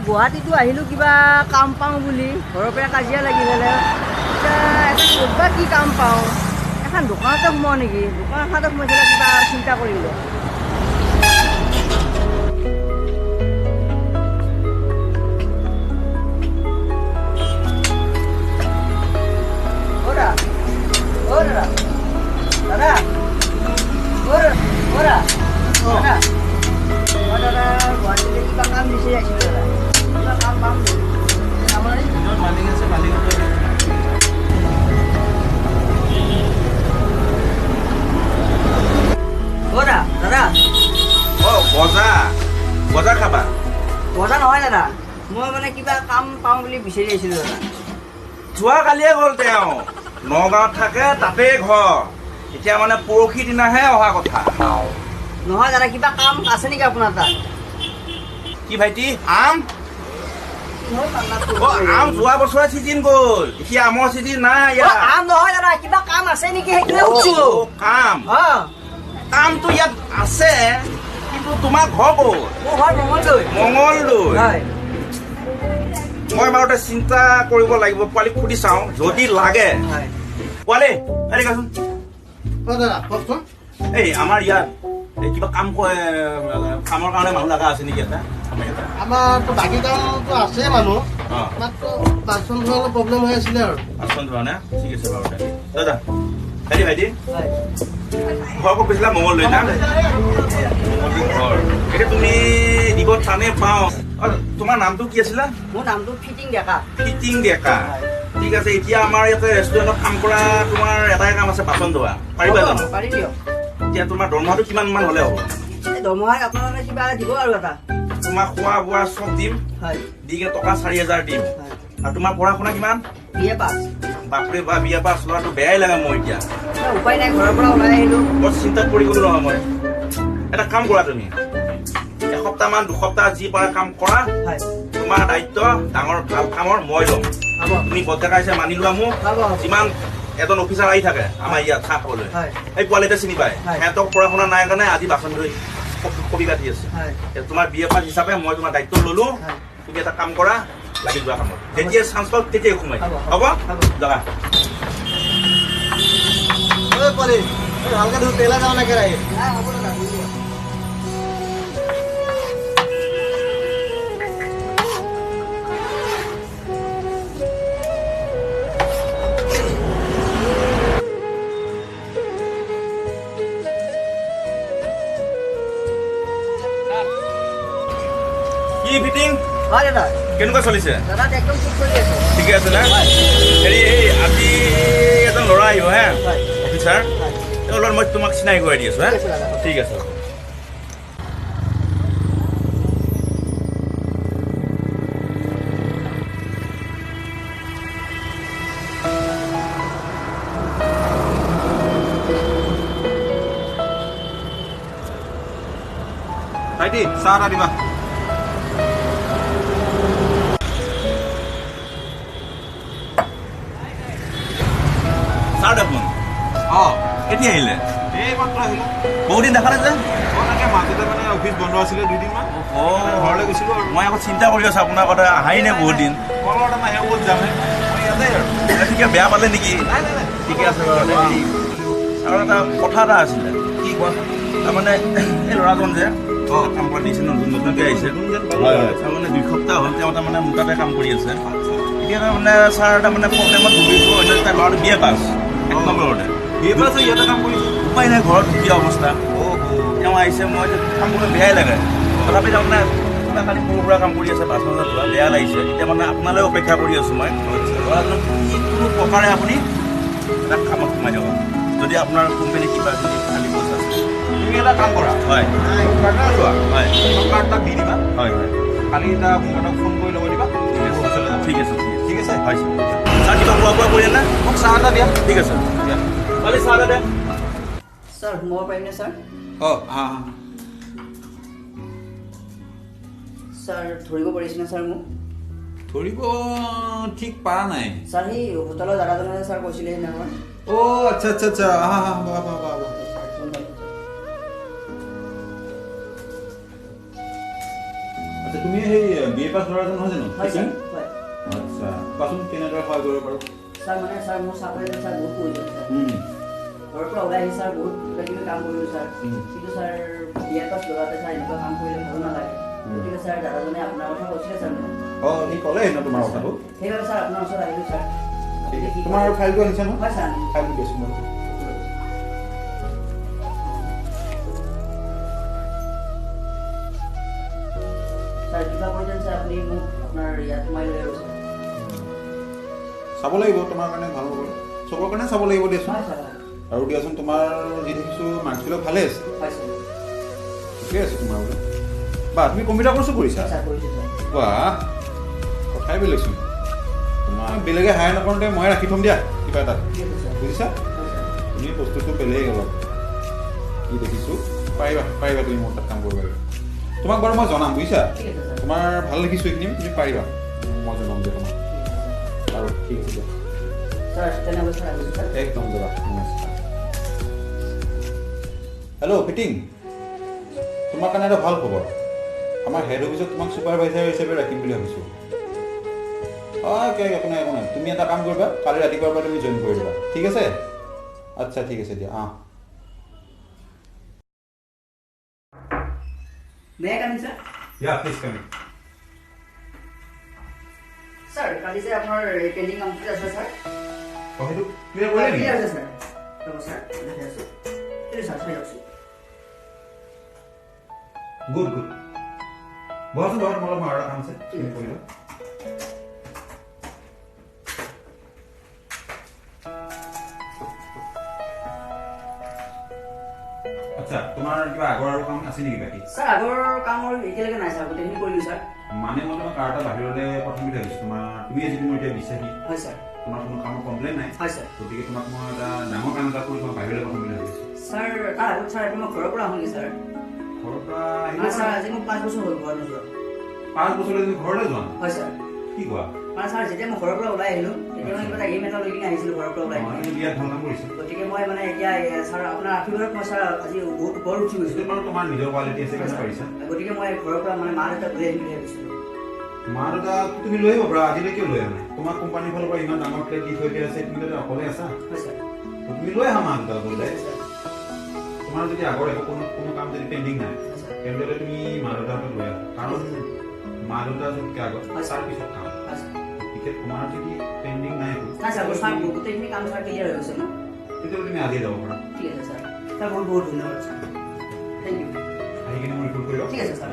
গুৱাহাটীতো আহিলোঁ কিবা কাম পাওঁ বুলি ঘৰৰ পৰা কাজিয়া লাগি গ'লে এতিয়া ক'ৰবাত কি কাম পাওঁ এখন দোকানতে সোমাওঁ নেকি দোকান এখনতে সোমাই পেলাই কিবা চিন্তা কৰিলোঁ দাদা গুৱাহাটীলৈ কিবা কাম বিচাৰি আহিছিলোঁ দাদা কাম পাম আমাৰ মালিক আছে মালিক দাদা বজা খাবা বজা নহয় দাদা মই মানে কিবা কাম পাওঁ বুলি বিচাৰি আহিছিলোঁ দাদা যোৱাকালিয়ে গ'ল তেওঁ নগাঁৱত থাকে তাতেই ঘৰ এতিয়া মানে পৰহি দিনাহে অহা কথা নহয় দাদা কিবা কাম আছে নেকি আপোনাৰ তাত কি ভাইটি আম আম যোৱা বছৰৰ চিজন গ'ল এতিয়া আমৰ চিজন নাই আম নহয় দাদা কিবা কাম আছে নেকি সেইটোৱে সুধিছোঁ কাম কামটো ইয়াত আছে কিন্তু তোমাৰ ঘৰ ক'ত মোৰ ঘৰ মঙলদৈ মই বাৰুতে চিন্তা কৰিব লাগিব পোৱালীক সুধি চাওঁ যদি লাগে পোৱালি কচোন এই আমাৰ ইয়াত কিবা কাম কামৰ কাৰণে মানুহ লগা আছে নেকি এটা আমাৰতো বাকী কামটো আছে মানুহ মাত্ৰ বাচন ধোৱা অলপ প্ৰব্লেম হৈ আছিলে আৰু বাচন ধোৱা নে ঠিক আছে বাৰু দাদা ভাইটি ঘৰ ক'ত কৈছিলা মঙলদৈ না ঘৰ এতিয়া তুমি দিব টানে পাওঁ তোমাৰ নামটো কি আছিলে মোৰ নামটো ফিটিং ডেকা ঠিক আছে এতিয়া আমাৰ ইয়াতে ৰেষ্টুৰেণ্টত কাম কৰা তোমাৰ এটাই কাম আছে বাচন ধোৱা পাৰিবা জানো পাৰি দিয়ক এতিয়া তোমাৰ দৰমহাটো কিমান মান হ'লে হ'ব দৰমহা আপোনালোকে কিবা দিব আৰু এটা তোমাক খোৱা বোৱা চব দিম দি কিনে টকা 4,000 দিম আৰু তোমাৰ পঢ়া শুনা কিমান বিয়ে পাছ বাপৰে বা বিয়ে পাছ লোৱাটো বেয়াই লাগে মই এতিয়া উপায় নাই ঘৰৰ পৰা ওলাই আহিলোঁ বৰ চিন্তাত পৰি গ'লো নহয় মই এটা কাম কৰা তুমি এসপ্তাহমান 2 সপ্তাহ যি পাৰা কাম কৰা তোমাৰ দায়িত্ব ডাঙৰ ভাল কামৰ মই ল'ম তুমি বদ্দাকা হিচাপে মানি লোৱা মোক যিমান এজন অফিচাৰ আহি থাকে আমাৰ ইয়াত চাহ খাবলৈ এই পোৱালিতে চিনি পায় সিহঁতক পঢ়া শুনা নাই কাৰণে আজি বাচন ধৰি কবি কাটি আছে তোমাৰ বিয়ে পাছ হিচাপে মই তোমাৰ দায়িত্ব ল'লো তুমি এটা কাম কৰা লাগি যোৱা কামত যেতিয়া চান্স পাওঁ তেতিয়াই সোমাই হ'ব জগা ভালকে ধুই পেলা যাওঁ নে কেৰাহী কি ফিটিং হয় দাদা কেনেকুৱা চলিছে দাদা একদম ঠিক চলি আছে ঠিকে আছে না হেৰি এই আজি এজন ল'ৰা আহিব হে অফিচাৰ তেওঁৰ লগত মই তোমাক চিনাকি কৰাই দি আছোঁ হে ঠিক আছে ভাইটি চাহ এটা দিবা দেখোন কেতিয়া আহিলে বহুদিন দেখা নাই যে মাজতে মানে অফিচ বন্ধ আছিলে 2 দিনমান ঘৰলৈ গৈছিলোঁ আৰু মই আকৌ চিন্তা কৰি আছোঁ আপোনাৰ কথা আহাই নাই বহুত দিন যামে মই ইয়াতে আৰু ঠিকে বেয়া পালে নেকি ঠিকে আছে বাৰু আৰু এটা কথা এটা আছিলে কি কোৱা তাৰমানে এই ল'ৰাজন যে কাম কৰা দিছে নতুনকৈ আহিছে তাৰমানে 2 সপ্তাহ হ'ল তেওঁ তাৰমানে মোৰ তাতে কাম কৰি আছে এতিয়া তাৰমানে ছাৰ তাৰমানে প্ৰব্লেমত ভুগিছোঁ অন্য তাৰ ল'ৰাটো বিয়ে পাছ 1 নম্বৰতে বিয়ে পাছ হৈ ইয়াতে কাম কৰিছোঁ উপায় নাই ঘৰত দুখীয়া অৱস্থা তেওঁ আহিছে মই কাম কৰিব বেয়াই লাগে তথাপি তাৰমানে কালি সৰু সুৰা কাম কৰি আছে বাছ মাজত পৰা বেয়া লাগিছে এতিয়া মানে আপোনালৈ অপেক্ষা কৰি আছোঁ মই ল'ৰাজনক কোনো প্ৰকাৰে আপুনি তাক কামত সোমাই যাব যদি আপোনাৰ কোম্পানী কিবা যদি খালী পইচা আছে তুমি এটা কাম কৰা হয় হয় কাৰ্ডটা দি দিবা হয় হয় কালি এটা মোক ফোন কৰি ল'ব দিবা ঠিক আছে ঠিক আছে হয় ছাৰ কিবা খোৱা বোৱা কৰিলে নে মোক চাহ এটা দিয়া ঠিক আছে দিয়া কালি চাহ এটা দে ছাৰ সোমাব পাৰিমনে ছাৰ হা ছাৰ ধৰিব পাৰিছেনে ছাৰ মোক ধৰিব ঠিক পৰা নাই ছাৰ সেই হোটেলৰ দাদাজনে ছাৰ কৈছিলে সেইদিনাখন আচ্ছা আচ্ছা আচ্ছা আচ্ছা তুমি সেই বি এ পাছ ল'ৰাজন নহয় জানো হয় ছাৰ হয় আচ্ছা কোৱাচোন কেনেদৰে সহায় কৰিব পাৰোঁ ছাৰ মানে ছাৰ মোৰ চাকৰি ছাৰ বহুত প্ৰয়োজন ছাৰ ঘৰৰ পৰা ওলাই আহি ছাৰ বহুত কিবা কিবি কাম কৰিলোঁ ছাৰ কিন্তু sir B A pass ল'ৰাতে sir এনেকুৱা কাম কৰিলে ভাল নালাগে গতিকে ছাৰ দাদাজনে আপোনাৰ কথা কৈছিলে ছাৰ মোক সি ক'লে ন তোমাৰ কথাটো সেইবাবে ছাৰ আপোনাৰ ওচৰত আহিলোঁ ছাৰ তোমাৰ ফাইলটো আনিছা নহয় হয় ছাৰ ফাইলটো দিছোঁ মই ছাৰ কিবা প্ৰয়োজন ছাৰ আপুনি মোক আপোনাৰ ইয়াত সোমাই লৈ আহিব ছাৰ চাব লাগিব তোমাৰ কাৰণে ভাল হ'ব চবৰ কাৰণে চাব লাগিব দিয়াচোন হয় ছাৰ হয় আৰু দিয়াচোন তোমাৰ যি দেখিছোঁ মাৰ্কছবিলাক ভালে আছে হয় ছাৰ ঠিকে আছে তোমাৰ বোলে বা তুমি কম্পিউটাৰ কৰ্চো কৰিছা ছাৰ কৰিছোঁ ছাৰ বাহ কথাই বেলেগচোন তোমাৰ বেলেগে হায়াৰ নকৰোঁতে মই ৰাখি থ'ম দিয়া কিবা এটা ঠিক আছে ছাৰ বুজিছা হয় ছাৰ তুমি বস্তুটো বেলেগ অলপ কি দেখিছোঁ পাৰিবা তুমি মোৰ তাত কাম কৰিব পাৰিবা তোমাক বাৰু মই জনাম বুজিছা ঠিক আছে ছাৰ তোমাৰ ভাল দেখিছোঁ এইখিনি তুমি পাৰিবা মই জনাম দিয়া তোমাক আৰু ঠিক আছে দিয়া ছাৰ তেনেহ'লে ছাৰ আহিছোঁ ছাৰ একদম দাদা নমস্কাৰ হেল্ল' ফিটিং তোমাৰ কাৰণে এটা ভাল খবৰ আমাৰ হেড অফিচত তোমাক ছুপাৰভাইজাৰ হিচাপে ৰাখিম বুলি ভাবিছোঁ একো নাই তুমি এটা কাম কৰিবা কালি ৰাতিপুৱাৰ পৰা তুমি জইন কৰি দিবা ঠিক আছে আচ্ছা ঠিক আছে দিয়া may I come in sir please come sir কালি যে আপোনাৰ পেণ্ডিং কামটো আছে ছাৰ সেইটো ক্লিয়াৰ কৰিলে নেকি ক্লিয়াৰ আছে ছাৰ ৰ'ব ছাৰ দেখাই আছোঁ এইটো ছাৰ চাই আছোঁ গুড বহাচোন তোমাৰ অলপ আৰু এটা কাম আছে তুমি কৰিবা আচ্ছা তোমাৰ কিবা আগৰ আৰু কাম আছে নেকি বাকী ছাৰ আগৰ কাম আৰু এতিয়ালৈকে নাই ছাৰ গোটেইখিনি কৰিলোঁ ছাৰ মানে মই তোমাক আৰু এটা বাহিৰলৈ প্ৰথম ভাবিছোঁ তুমি যিটো মোৰ এতিয়া বিশ্বাসী হয় ছাৰ তোমাৰ কোনো কামৰ কমপ্লেইন নাই হয় ছাৰ গতিকে তোমাক মই এটা ডাঙৰ কাম এটা কৰি তোমাক বাহিৰলৈ প্ৰথম ভাবিছোঁ ছাৰ তাৰ আগত ছাৰ মই ঘৰৰ পৰা আহোঁগৈ ছাৰ ঘৰৰ পৰা মানে ছাৰ আজি মোক 5 বছৰ হ'ল ঘৰত নোযোৱা 5 বছৰলৈ তুমি ঘৰলৈ যোৱা হয় ছাৰ কি কোৱা মানে ছাৰ যেতিয়া মই ঘৰৰ পৰা ওলাই আহিলোঁ তেতিয়া মই কিবা এটা এম এটা লৈ কিনে আহিছিলোঁ ঘৰৰ পৰা ওলাই তুমি বিয়াত ভাল কাম কৰিছা গতিকে মই মানে এতিয়া ছাৰ আপোনাৰ আশীৰ্বাদত মই ছাৰ আজি বহুত ওপৰত উঠি গৈছোঁ সেইটো বাৰু তোমাৰ নিজৰ কোৱালিটি আছে কাৰণে পাৰিছা গতিকে মই ঘৰৰ পৰা মানে মা দেউতাক লৈ আহিম বুলি ভাবিছিলোঁ মা দেউতা তুমি লৈ আহিব পাৰা আজিলৈ কিয় লৈ আহা নাই তোমাৰ কোম্পানীৰ ফালৰ পৰা ইমান ডাঙৰ প্লেট দি থৈ দিয়া আছে তুমি তাতে অকলে আছা হয় ছাৰ তুমি লৈ আহা মা দেউতাক লৈ তোমাৰ যদি আগৰ একো কোনো কাম যদি পেণ্ডিং নাই তেন্তে তুমি মা দেউতাক লৈ আহা কাৰণ মা দেউতা চবকে আগত তাৰ পিছত কাম গতিকে তোমাৰ যদি পেণ্ডিং নাই ছাৰ গোটেইখিনি কাম ছাৰ ক্লিয়াৰ হৈ গৈছে ন তেতিয়াহ'লে তুমি আজি যাব পাৰা ঠিক আছে ছাৰ ছাৰ বহুত বহুত ধন্যবাদ ছাৰ থেংক ইউ আহি কিনে মোৰ ৰিপৰ্ট কৰিবা ঠিক আছে ছাৰ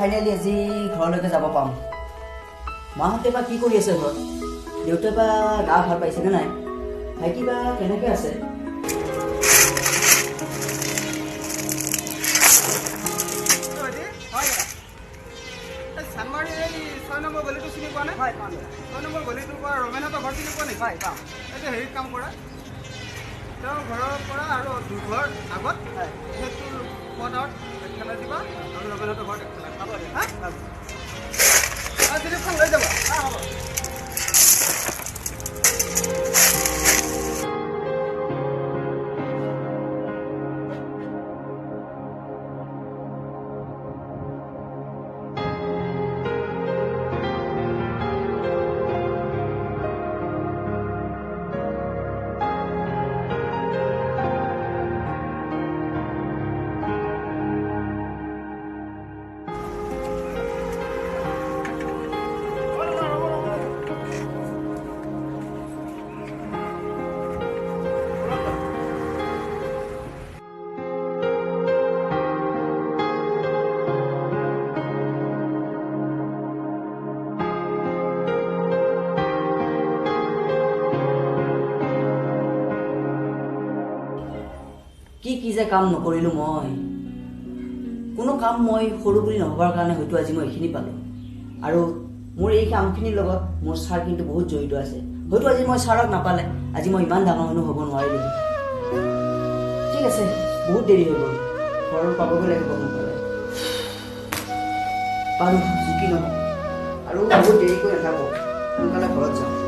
ফাইনেলি আজি ঘৰলৈকে যাব পাম মাহঁতে বা কি কৰি আছে ঘৰত দেউতাই বা গা ভাল পাইছেনে নাই ভাইটি বা কেনেকৈ আছে চানমাৰী এই 6 নম্বৰ গলিটো চিনি পোৱা নে? হয়, 6 নম্বৰ গলিটোৰ পৰা ৰমেনহঁতৰ ঘৰ চিনি পোৱা নেকি? হয়, পাওঁ। এতিয়া হেৰিত কাম কৰা তেওঁৰ ঘৰৰ পৰা আৰু দুঘৰ আগত সেইটো পদাৰত খেলা দিবা আৰু ৰমেনহঁতৰ ঘৰত খেলা পাব হা চিলিপখন লৈ যাবা হ'ব যে কাম নকৰিলোঁ মই কোনো কাম মই সৰু বুলি নহ'বৰ কাৰণে হয়তো আজি মই এইখিনি পালোঁ আৰু মোৰ এই কামখিনিৰ লগত মোৰ ছাৰ কিন্তু বহুত জড়িত আছে হয়তো আজি মই ছাৰক নাপালে আজি মই ইমান ডাঙৰ মানুহ হ'ব নোৱাৰিলোঁ ঠিক আছে বহুত দেৰি হৈ গ'ল ঘৰত পাবগৈ লাগিব সোনকালে বাৰু যি কি নহওক আৰু বহুত দেৰিকৈ নাথাকোঁ সোনকালে ঘৰত যাওঁ